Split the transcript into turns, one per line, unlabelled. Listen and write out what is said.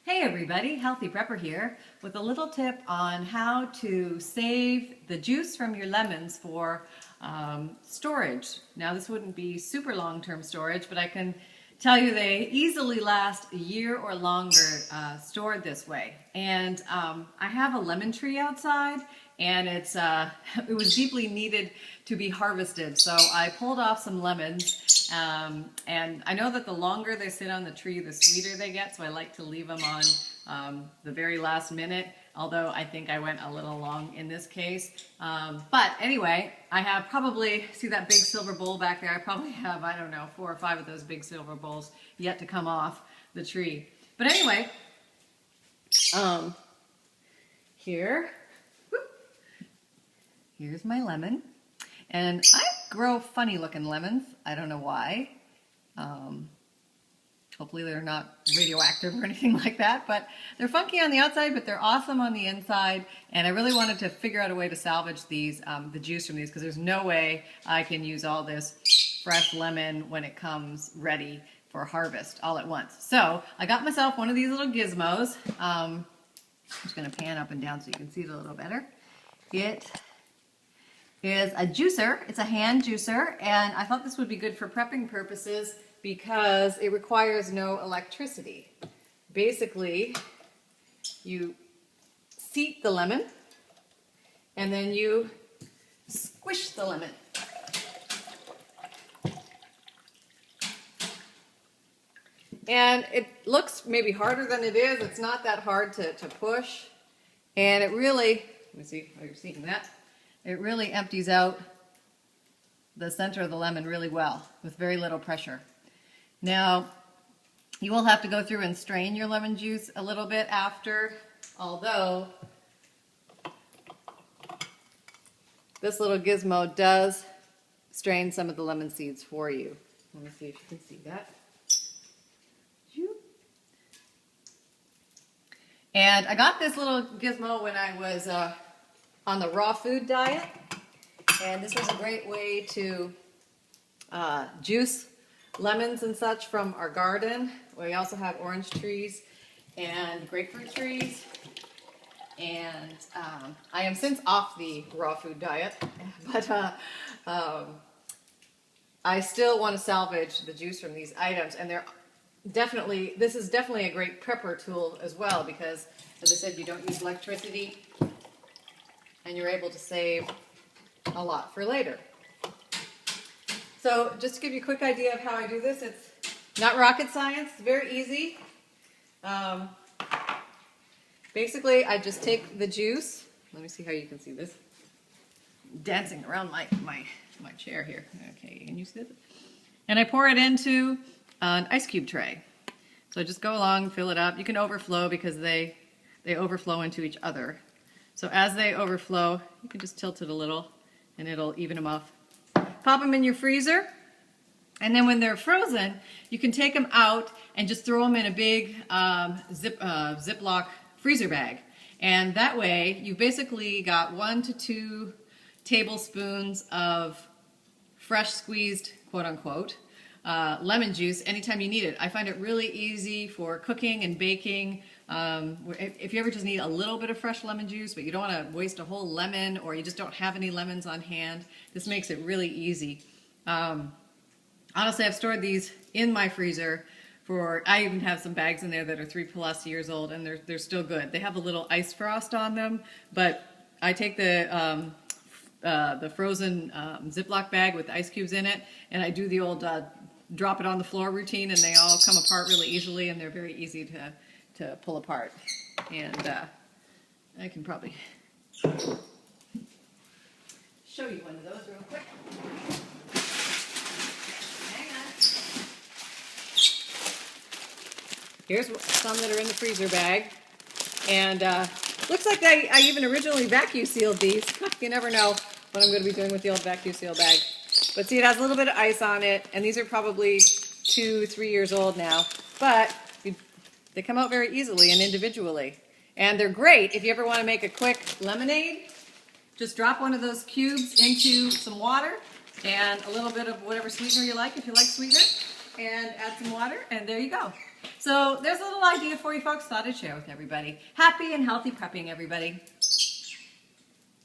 Hey everybody, Healthy Prepper here with a little tip on how to save the juice from your lemons for storage. Now this wouldn't be super long-term storage, but I can tell you they easily last a year or longer stored this way. And I have a lemon tree outside, and it was deeply needed to be harvested. So I pulled off some lemons, and I know that the longer they sit on the tree, the sweeter they get. So I like to leave them on the very last minute, although I think I went a little long in this case. But anyway, I have probably, see that big silver bowl back there? I probably have, I don't know, 4 or 5 of those big silver bowls yet to come off the tree. But anyway, here's my lemon. And I grow funny looking lemons. I don't know why. Hopefully they're not radioactive or anything like that, but they're funky on the outside, but they're awesome on the inside. And I really wanted to figure out a way to salvage these, the juice from these, because there's no way I can use all this fresh lemon when it comes ready for harvest all at once. So I got myself one of these little gizmos. I'm just going to pan up and down so you can see it a little better. It is a juicer. It's a hand juicer, and I thought this would be good for prepping purposes because it requires no electricity. Basically, you seat the lemon, and then you squish the lemon. And it looks maybe harder than it is. It's not that hard to push. And it really, let me see how you're seeing that. It really empties out the center of the lemon really well with very little pressure. Now, you will have to go through and strain your lemon juice a little bit after, although this little gizmo does strain some of the lemon seeds for you. Let me see if you can see that. And I got this little gizmo when I was on the raw food diet, and this was a great way to juice lemons and such from our garden. We also have orange trees and grapefruit trees, and I am since off the raw food diet, but I still want to salvage the juice from these items, and this is definitely a great prepper tool as well, because as I said, you don't use electricity and you're able to save a lot for later. So just to give you a quick idea of how I do this, it's not rocket science, it's very easy. Basically, I just take the juice. Let me see how you can see this. Dancing around my chair here. Okay, can you see it? And I pour it into an ice cube tray. So just go along, fill it up. You can overflow because they overflow into each other. So as they overflow, you can just tilt it a little and it'll even them off. Pop them in your freezer, and then when they're frozen, you can take them out and just throw them in a big Ziploc freezer bag. And that way, you've basically got 1 to 2 tablespoons of fresh squeezed, quote unquote, lemon juice anytime you need it. I find it really easy for cooking and baking. If you ever just need a little bit of fresh lemon juice, but you don't want to waste a whole lemon, or you just don't have any lemons on hand, this makes it really easy. Honestly, I've stored these in my freezer I even have some bags in there that are 3+ years old, and they're still good. They have a little ice frost on them, but I take the frozen Ziploc bag with ice cubes in it, and I do the old drop it on the floor routine, and they all come apart really easily, and they're very easy to pull apart. And I can probably show you one of those real quick. Hang on. Here's some that are in the freezer bag, and looks like I even originally vacuum sealed these. You never know what I'm going to be doing with the old vacuum seal bag. But see, it has a little bit of ice on it, and these are probably 2-3 years old now, but they come out very easily and individually. And they're great if you ever want to make a quick lemonade. Just drop one of those cubes into some water and a little bit of whatever sweetener you like, if you like sweetener, and add some water, and there you go. So there's a little idea for you folks. Thought I'd share with everybody. Happy and healthy prepping, everybody.